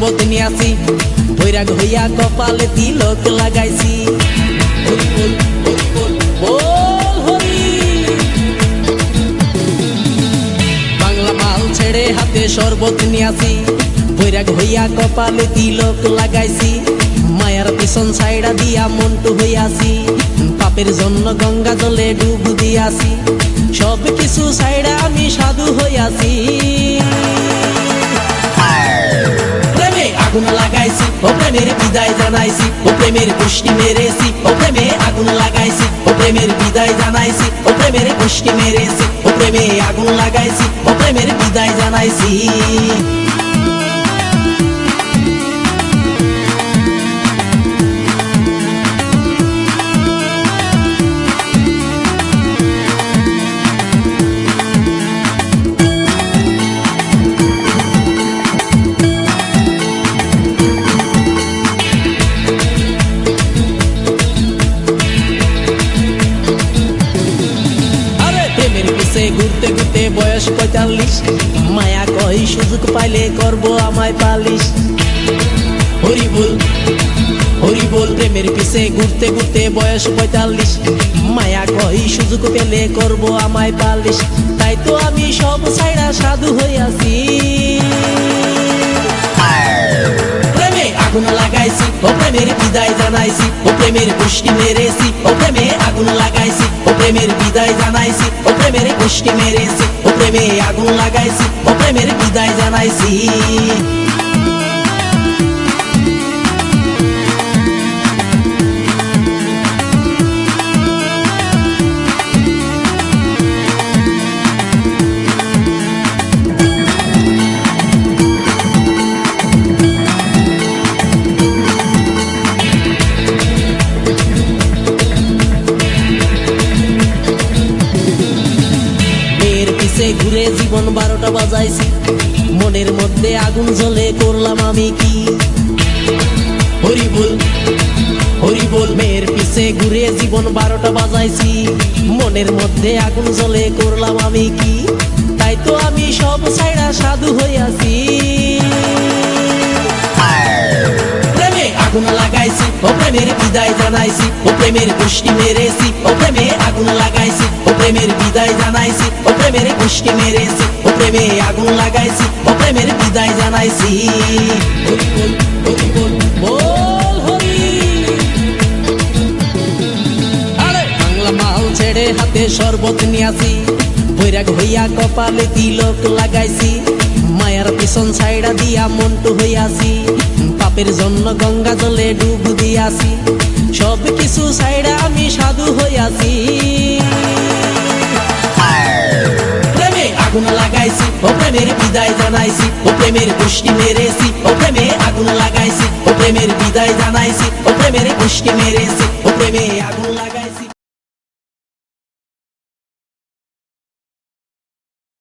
শরবত নিয়াছি, বৈরাগ হইয়া কপালে তিলক লাগাইছি। হরি বল হরি বল বল হরি। বাংলা মাল ছেড়ে হাতে শরবত নিয়াছি, বৈরাগ হইয়া কপালে তিলক লাগাইছি। মায়ার পিছন ছাইড়া দিয়া মন্টু হইয়াছি, পাপের জন্য গঙ্গা জলে ডুব দিয়াছি। সব কিছু ছাইড়া আমি সাধু হইয়াছি। প্রেমে আগুন লাগাইছি, ও প্রেমের বিদায় জানাইছি, ও প্রেমের গোষ্ঠী মেরেছি, ও প্রেমে আগুন লাগাইছি, ও প্রেমের বিদায় জানাইছি, ও প্রেমের গোষ্ঠী মেরেছি, ও প্রেমে আগুন লাগাইছি, ও প্রেমের বিদায় জানাইছি। ঘুরতে ঘুরতে বয়স ৪৫, মায়া কই সুযোগ পাইলে করব আমায় পালিশ। হরি বল হরি বল। প্রেমের পিছে ঘুরতে ঘুরতে বয়স ৪৫, মায়া কই সুযোগ পেলে করব আমায় পালিশ। তাই তো আমি সব ছাইড়া সাধু হইয়াছি। প্রেমে আগুন লাগাইছি, ও প্রেমের বিদায় জানাইছি, ও প্রেমের গোষ্ঠী মেরেছি, ও প্রেমে আগুন লাগাইছি, ও প্রেমের বিদায় জানাইছি, ও প্রেমের গোষ্ঠী মেরেছি, ও প্রেমে আগুন লাগাইছি, ও প্রেমের বিদায় জানাইছি। ঘুরে জীবন ১২টা বাজাইছি, মনের মধ্যে আগুন জ্বলে করলাম আমি কি। হরি বল হরি বল। মেয়ের পিছে ঘুরে জীবন ১২টা বাজাইছি, মনের মধ্যে আগুন জ্বলে করলাম আমি কি। তাই তো আমি সব ছাইড়া সাধু হইয়াছি। প্রেমে আগুন লাগাইছি, ও প্রেমের বিদায় জানাইছি, ও প্রেমের গোষ্ঠী মেরেছি, ও প্রেমে আগুন লাগাইছি, ও প্রেমের বিদায় জানাইছি, ও প্রেমের গোষ্ঠী মেরেছি, ও প্রেমে আগুন লাগাইছি, ও প্রেমের বিদায় জানাইছি। হরি বল হরি বল বল হরি। আরে বাংলা মাল ছেড়ে হাতে শরবত নিয়াছি, বৈরাগ হইয়া কপালে তিলক লাগাইছি। মায়ার পিছন ছাইড়া দিয়া মন্টু হইয়াছি, পাপের জন্য গঙ্গা জলে ডুব দিয়াছি। সব কিছু ছাইড়া আমি সাধু হইয়াছি। প্রেমে আগুন লাগাইছি, ও প্রেমের বিদায় জানাইছি, ও প্রেমের গোষ্ঠী মেরেছি, ও প্রেমে আগুন লাগাইছি, ও প্রেমের বিদায় জানাইছি, ও প্রেমের গোষ্ঠী মেরেছি, ও প্রেমে আগুন